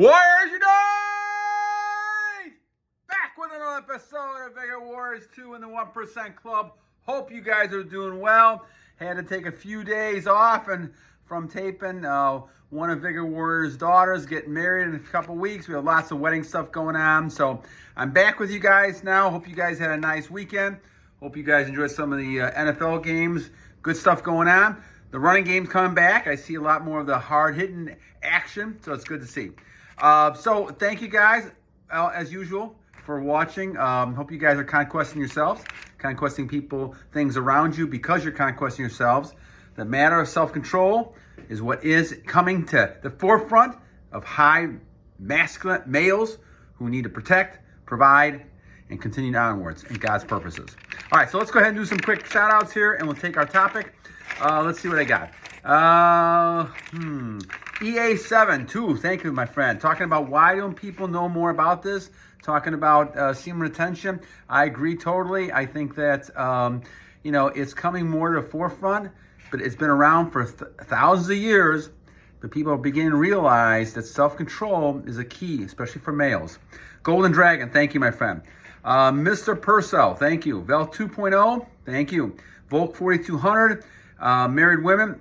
Warriors Unite! Back with another episode of Vigor Warriors 2 in the 1% Club. Hope you guys are doing well. Had to take a few days off and from taping. One of Vigor Warriors' daughters getting married in a couple weeks. We have lots of wedding stuff going on. So I'm back with you guys now. Hope you guys had a nice weekend. Hope you guys enjoyed some of the NFL games. Good stuff going on. The running game's coming back. I see a lot more of the hard-hitting action, so it's good to see. So thank you guys, as usual, for watching. Hope you guys are conquesting yourselves, conquesting people, things around you because you're conquesting yourselves. The matter of self-control is what is coming to the forefront of high masculine males who need to protect, provide, and continue onwards in God's purposes. All right, so let's go ahead and do some quick shout-outs here, and we'll take our topic. Let's see what I got. EA7, too. Thank you, my friend. Talking about why don't people know more about this? Talking about semen retention. I agree totally. I think that, it's coming more to the forefront, but it's been around for thousands of years. But people are beginning to realize that self-control is a key, especially for males. Golden Dragon, thank you, my friend. Mr. Purcell, thank you. Vel 2.0, thank you. Volk 4200, married women.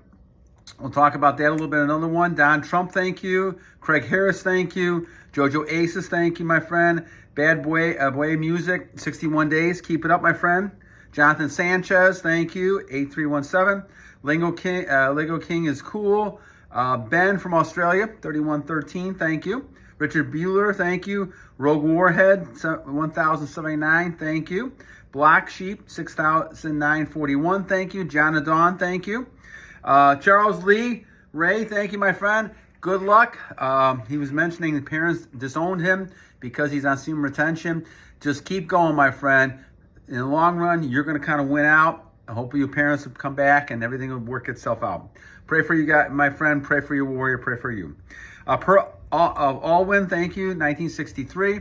We'll talk about that a little bit. Another one. Don Trump, thank you. Craig Harris, thank you. Jojo Aces, thank you, my friend. BadBwoymusic, 61 days. Keep it up, my friend. Jonathan Sanchez, thank you. 8317. Lego King is cool. Ben from Australia, 3113, thank you. Richard Bieler, thank you. Roguewarhead, 1079, thank you. Black Sheep, 6941, thank you. Jon the Dawn, thank you. Charles Lee, Ray, thank you, my friend. Good luck. He was mentioning the parents disowned him because he's on semen retention. Just keep going, my friend. In the long run, you're going to kind of win out. Hopefully your parents will come back and everything will work itself out. Pray for you guys, my friend. Pray for your warrior. Pray for you. Allwn, thank you, 1963.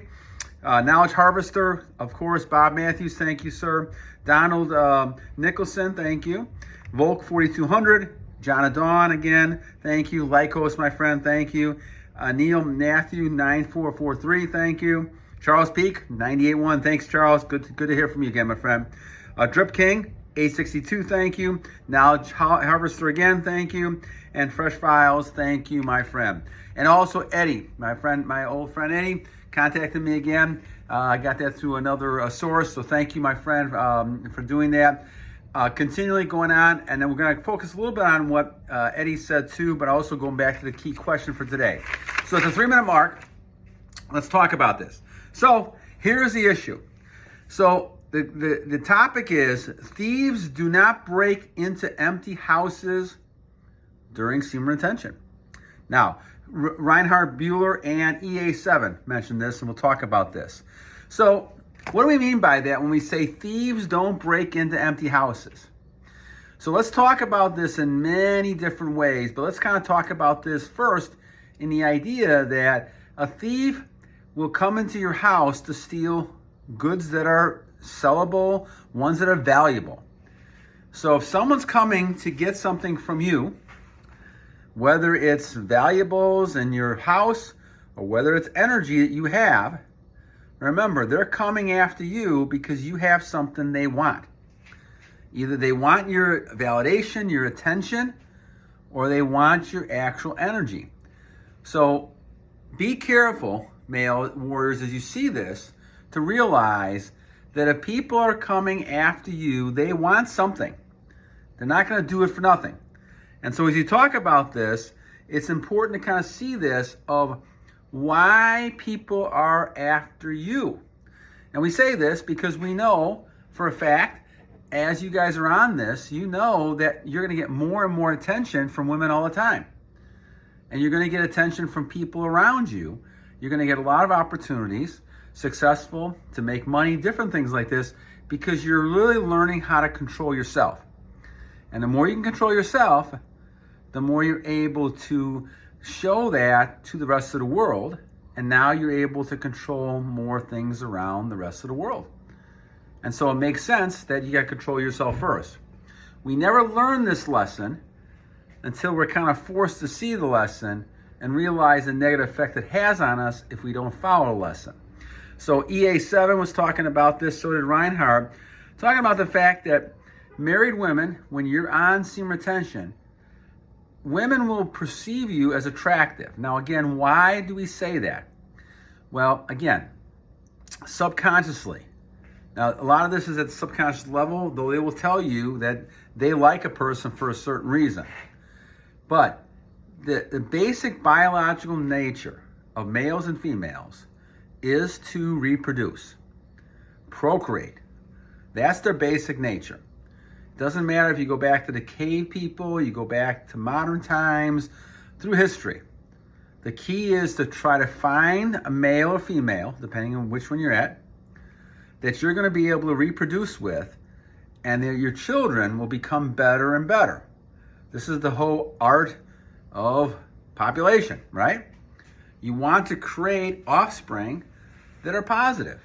Knowledge Harvester, of course, Bob Matthews, thank you, sir. Donald Nicholson, thank you. Volk 4200, Jon the Dawn again, thank you. Lykkos, my friend, thank you. Anilmatthew 9443, thank you. Charles Peake 981, thanks, Charles. Good to hear from you again, my friend. Drip King 862, thank you. Knowledge Harvester again, thank you. And Freshfyles, thank you, my friend. And also Eddie, my old friend Eddie, contacted me again. I got that through another source, so thank you, my friend, for doing that. Continually going on, and then we're going to focus a little bit on what Eddie said too, but also going back to the key question for today. So at the 3-minute mark, let's talk about this. So here's the issue. So the topic is thieves do not break into empty houses during semen retention. Now, Reinhard Bieler and EA7 mentioned this, and we'll talk about this. So what do we mean by that when we say thieves don't break into empty houses? So let's talk about this in many different ways, but let's kind of talk about this first in the idea that a thief will come into your house to steal goods that are sellable, ones that are valuable. So if someone's coming to get something from you, whether it's valuables in your house or whether it's energy that you have, remember, they're coming after you because you have something they want. Either they want your validation, your attention, or they want your actual energy. So be careful, male warriors, as you see this, to realize that if people are coming after you, they want something. They're not going to do it for nothing. And so as you talk about this, it's important to kind of see this of why people are after you. And we say this because we know for a fact, as you guys are on this, you know that you're going to get more and more attention from women all the time. And you're going to get attention from people around you. You're going to get a lot of opportunities, successful, to make money, different things like this, because you're really learning how to control yourself. And the more you can control yourself, the more you're able to show that to the rest of the world, and now you're able to control more things around the rest of the world. And so it makes sense that you got to control yourself first. We never learn this lesson until we're kind of forced to see the lesson and realize the negative effect it has on us if we don't follow a lesson. So EA7 was talking about this, so did Reinhardt, talking about the fact that married women, when you're on semen retention, women will perceive you as attractive. Now again, why do we say that? Well, again, subconsciously. Now, a lot of this is at the subconscious level, though they will tell you that they like a person for a certain reason. But the basic biological nature of males and females is to reproduce, procreate. That's their basic nature. It doesn't matter if you go back to the cave people, you go back to modern times, through history. The key is to try to find a male or female, depending on which one you're at, that you're going to be able to reproduce with, and that your children will become better and better. This is the whole art of population, right? You want to create offspring that are positive.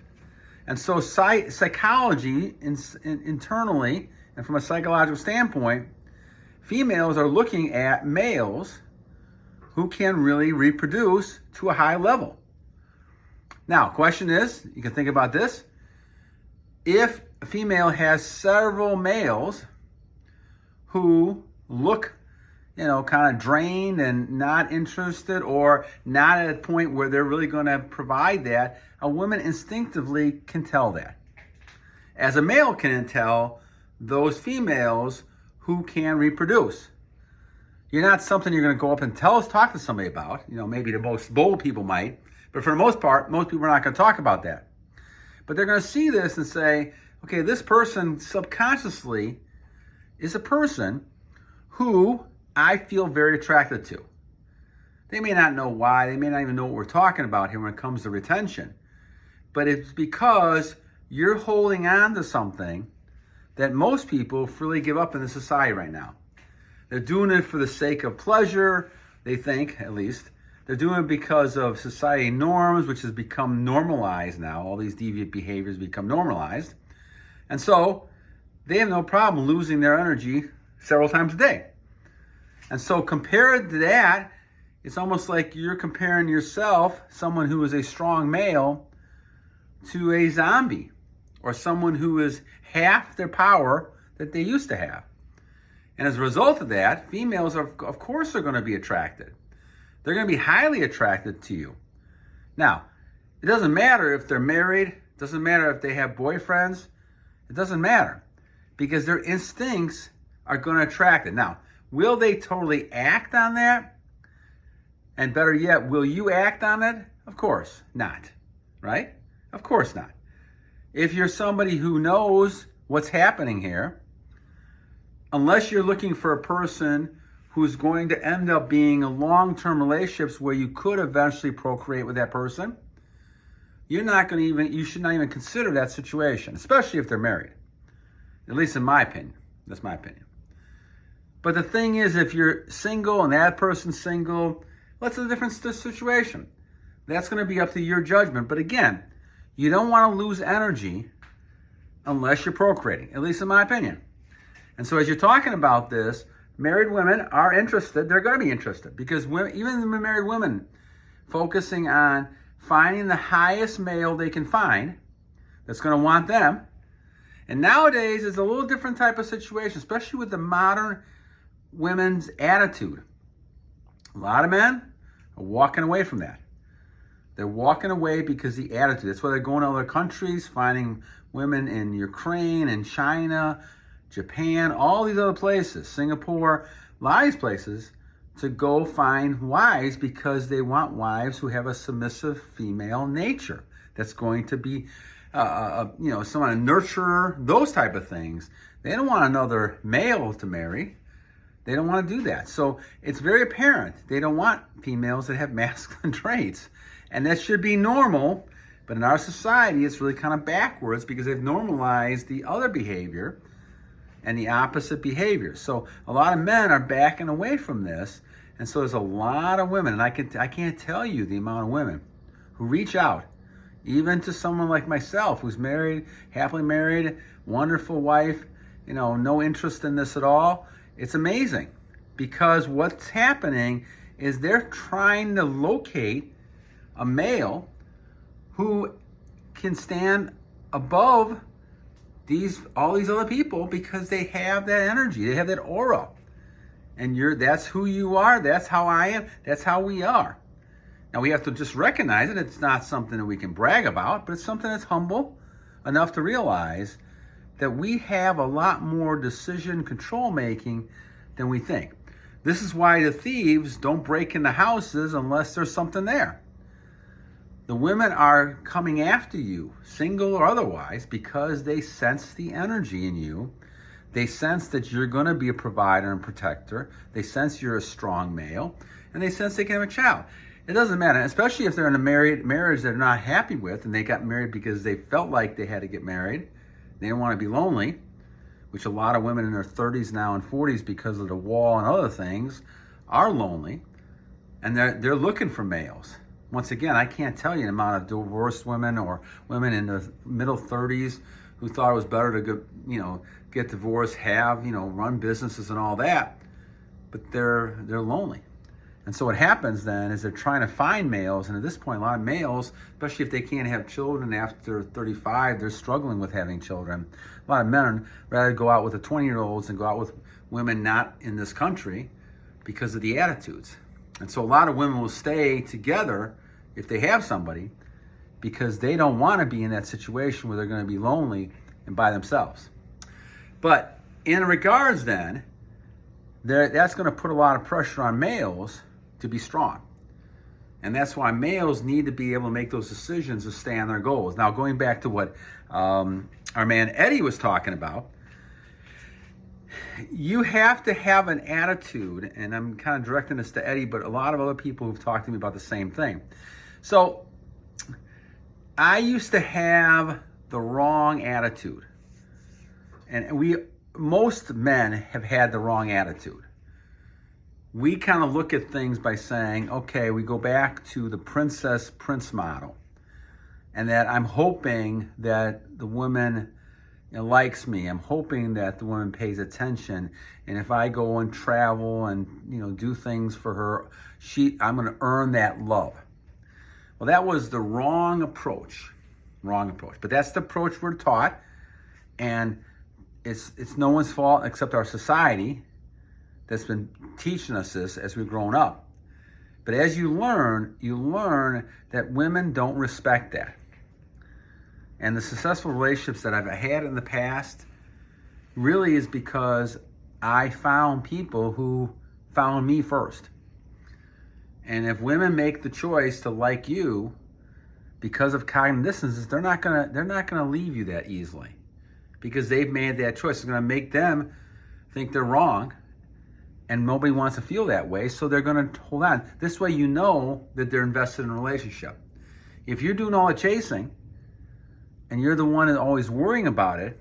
And so psychology, internally, and from a psychological standpoint, females are looking at males who can really reproduce to a high level. Now, question is, you can think about this. If a female has several males who look, kind of drained and not interested, or not at a point where they're really going to provide that, a woman instinctively can tell that. As a male can tell those females who can reproduce. You're not something you're going to go up and talk to somebody about. Maybe the most bold people might, but for the most part, most people are not going to talk about that. But they're going to see this and say, okay, this person subconsciously is a person who I feel very attracted to. They may not know why. They may not even know what we're talking about here when it comes to retention. But it's because you're holding on to something that most people freely give up in the society right now. They're doing it for the sake of pleasure, they think, at least. They're doing it because of society norms, which has become normalized now. All these deviant behaviors become normalized. And so they have no problem losing their energy several times a day. And so compared to that, it's almost like you're comparing yourself, someone who is a strong male, to a zombie, or someone who is half their power that they used to have. And as a result of that, females, of course, are going to be attracted. They're going to be highly attracted to you. Now, it doesn't matter if they're married. It doesn't matter if they have boyfriends. It doesn't matter, because their instincts are going to attract it. Now, will they totally act on that? And better yet, will you act on it? Of course not, right? Of course not. If you're somebody who knows what's happening here, unless you're looking for a person who's going to end up being in long-term relationships where you could eventually procreate with that person, you should not even consider that situation, especially if they're married. At least in my opinion. That's my opinion. But the thing is, if you're single and that person's single, what's the different situation? That's going to be up to your judgment. But again, you don't want to lose energy unless you're procreating, at least in my opinion. And so as you're talking about this, married women are interested. They're going to be interested, because even the married women focusing on finding the highest male they can find that's going to want them. And nowadays, it's a little different type of situation, especially with the modern women's attitude. A lot of men are walking away from that. They're walking away because the attitude. That's why they're going to other countries, finding women in Ukraine and China, Japan, all these other places, Singapore, a lot of these places, to go find wives, because they want wives who have a submissive female nature that's going to be, someone a nurturer, those type of things. They don't want another male to marry. They don't want to do that. So it's very apparent they don't want females that have masculine traits. And that should be normal, but in our society, it's really kind of backwards, because they've normalized the other behavior and the opposite behavior. So a lot of men are backing away from this, and so there's a lot of women, and I can't tell you the amount of women who reach out, even to someone like myself, who's married, happily married, wonderful wife, no interest in this at all. It's amazing, because what's happening is they're trying to locate a male who can stand above all these other people because they have that energy, they have that aura. And that's who you are, that's how I am, that's how we are. Now we have to just recognize it. It's not something that we can brag about, but it's something that's humble enough to realize that we have a lot more decision control making than we think. This is why the thieves don't break into houses unless there's something there. The women are coming after you, single or otherwise, because they sense the energy in you. They sense that you're going to be a provider and protector. They sense you're a strong male, and they sense they can have a child. It doesn't matter, especially if they're in a marriage they're not happy with, and they got married because they felt like they had to get married. They didn't want to be lonely, which a lot of women in their 30s now and 40s, because of the wall and other things, are lonely, and they're looking for males. Once again, I can't tell you the amount of divorced women or women in their middle 30s who thought it was better to go, get divorced, run businesses and all that, but they're lonely. And so what happens then is they're trying to find males, and at this point, a lot of males, especially if they can't have children after 35, they're struggling with having children. A lot of men rather go out with the 20-year-olds and go out with women not in this country because of the attitudes. And so a lot of women will stay together if they have somebody because they don't want to be in that situation where they're going to be lonely and by themselves. But in regards then, that's going to put a lot of pressure on males to be strong. And that's why males need to be able to make those decisions to stay on their goals. Now, going back to what our man Eddie was talking about, you have to have an attitude, and I'm kind of directing this to Eddie, but a lot of other people who've talked to me about the same thing. So I used to have the wrong attitude. And most men have had the wrong attitude. We kind of look at things by saying, okay, we go back to the princess-prince model, and that I'm hoping that the woman likes me. I'm hoping that the woman pays attention, and if I go and travel and do things for her, I'm going to earn that love. Well, that was the wrong approach. But that's the approach we're taught, and it's no one's fault except our society that's been teaching us this as we've grown up. But as you learn that women don't respect that. And the successful relationships that I've had in the past really is because I found people who found me first. And if women make the choice to like you because of cognitive dissonance, they're not gonna leave you that easily, because they've made that choice. It's gonna make them think they're wrong, and nobody wants to feel that way, so they're gonna hold on. This way you know that they're invested in a relationship. If you're doing all the chasing, and you're the one that's always worrying about it,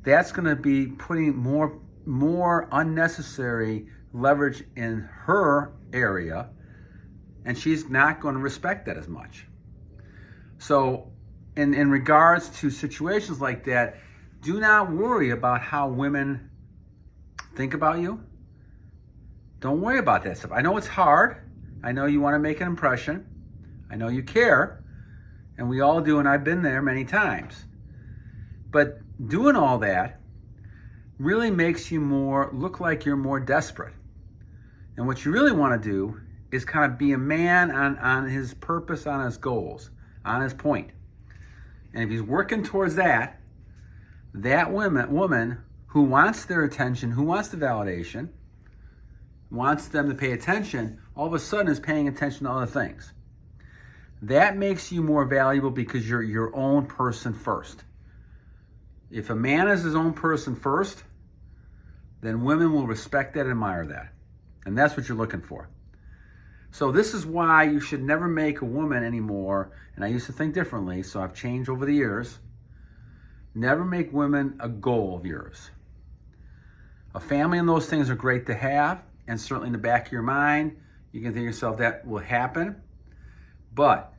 that's gonna be putting more unnecessary leverage in her area, and she's not gonna respect that as much. So in regards to situations like that, do not worry about how women think about you. Don't worry about that stuff. I know it's hard. I know you want to make an impression. I know you care. And we all do, and I've been there many times. But doing all that really makes you look like you're more desperate. And what you really want to do is kind of be a man on his purpose, on his goals, on his point. And if he's working towards that woman who wants their attention, who wants the validation, wants them to pay attention, all of a sudden is paying attention to other things. That makes you more valuable because you're your own person first. If a man is his own person first, then women will respect that and admire that. And that's what you're looking for. So this is why you should never make a woman anymore, and I used to think differently, so I've changed over the years. Never make women a goal of yours. A family and those things are great to have, and certainly in the back of your mind, you can think to yourself that will happen. But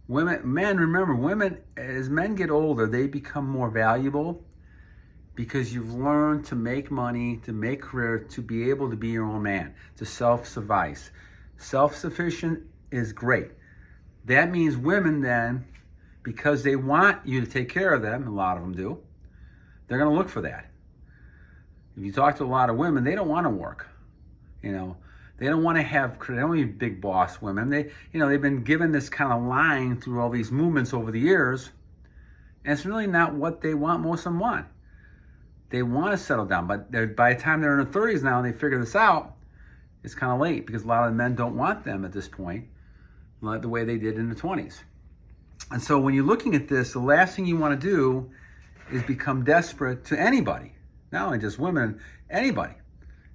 women, as men get older, they become more valuable because you've learned to make money, to make career, to be able to be your own man, to self-suffice. Self-sufficient is great. That means women then, because they want you to take care of them, a lot of them do, they're going to look for that. If you talk to a lot of women, they don't want to work. You know, they don't want to have, they don't want to be big boss women. They, you know, they've been given this kind of line through all these movements over the years, and it's really not what they want. Most of them want. They want to settle down, but by the time they're in their 30s now and they figure this out, it's kind of late because a lot of the men don't want them at this point, like the way they did in the 20s. And so when you're looking at this, the last thing you want to do is become desperate to anybody, not only just women, anybody,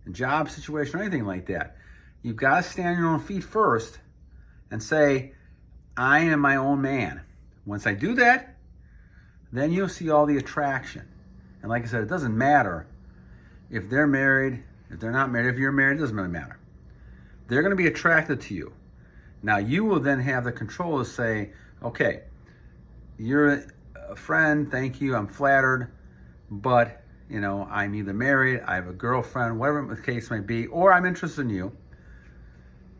a job situation or anything like that. You've got to stand on your own feet first and say, I am my own man. Once I do that, then you'll see all the attraction. And like I said, it doesn't matter if they're married, if they're not married, if you're married, it doesn't really matter. They're going to be attracted to you. Now, you will then have the control to say, okay, you're a friend, thank you, I'm flattered, but, you know, I'm either married, I have a girlfriend, whatever the case may be, or I'm interested in you.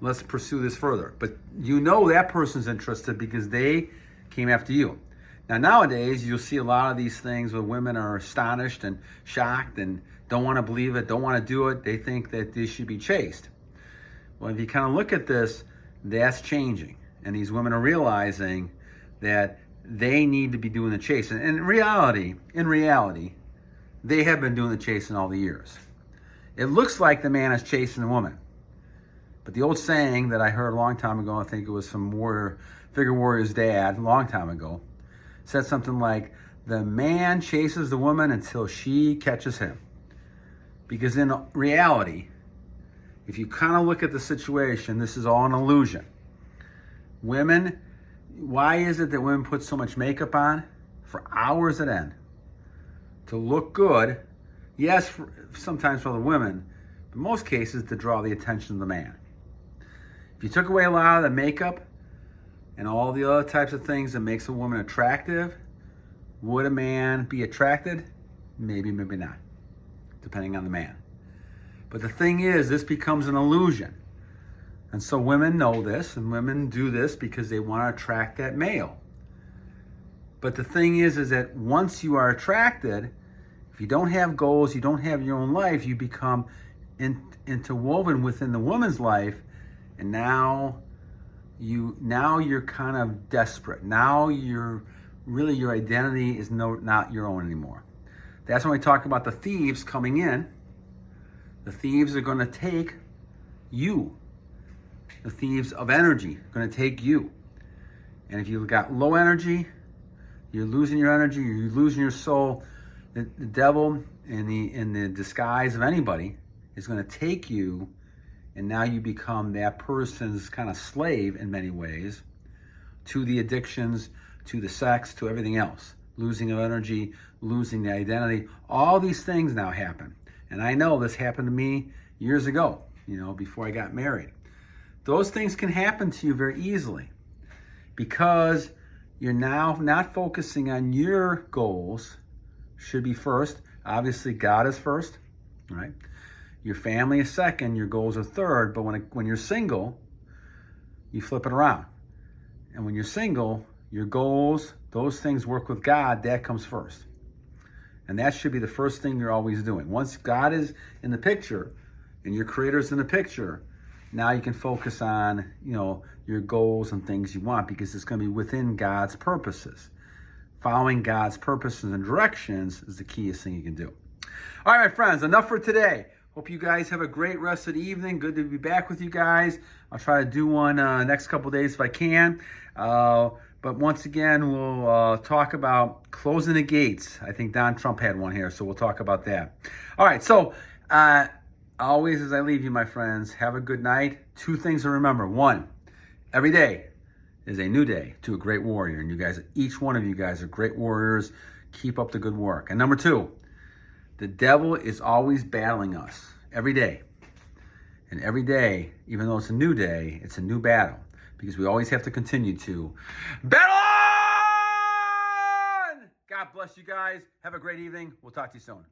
Let's pursue this further. But you know that person's interested because they came after you. Now, nowadays, you'll see a lot of these things where women are astonished and shocked and don't want to believe it, don't want to do it. They think that they should be chased. Well, if you kind of look at this, that's changing. And these women are realizing that they need to be doing the chasing. And in reality, they have been doing the chasing all the years. It looks like the man is chasing the woman. But the old saying that I heard a long time ago, I think it was from Figure Warrior's dad a long time ago, said something like, the man chases the woman until she catches him. Because in reality, if you kind of look at the situation, this is all an illusion. Women, why is it that women put so much makeup on? For hours at end. To look good, yes, sometimes for the women, but in most cases to draw the attention of the man. If you took away a lot of the makeup and all the other types of things that makes a woman attractive, would a man be attracted? Maybe, maybe not, depending on the man. But the thing is, this becomes an illusion. And so women know this, and women do this because they want to attract that male. But the thing is that once you are attracted, if you don't have goals, you don't have your own life, you become interwoven within the woman's life, and now you're kind of desperate. Now your identity is not your own anymore. That's when we talk about the thieves coming in. The thieves are going to take you. The thieves of energy are going to take you. And if you've got low energy, you're losing your energy, you're losing your soul. The devil in the disguise of anybody is going to take you, and now you become that person's kind of slave in many ways to the addictions, to the sex, to everything else. Losing of energy, losing the identity. All these things now happen. And I know this happened to me years ago, before I got married. Those things can happen to you very easily because you're now not focusing on your goals. Should be first. Obviously, God is first, right? Your family is second. Your goals are third. But when you're single, you flip it around. And when you're single, your goals, those things work with God, that comes first. And that should be the first thing you're always doing. Once God is in the picture and your Creator's in the picture, now you can focus on, your goals and things you want because it's going to be within God's purposes. Following God's purposes and directions is the keyest thing you can do. All right, my friends, enough for today. Hope you guys have a great rest of the evening. Good to be back with you guys. I'll try to do one next couple days if I can. But once again, we'll talk about closing the gates. I think Don Trump had one here, so we'll talk about that. All right, so always as I leave you, my friends, have a good night. 2 things to remember. 1, every day is a new day to a great warrior. And you guys, each one of you guys are great warriors. Keep up the good work. And number 2, the devil is always battling us every day. And every day, even though it's a new day, it's a new battle. Because we always have to continue to battle on! God bless you guys. Have a great evening. We'll talk to you soon.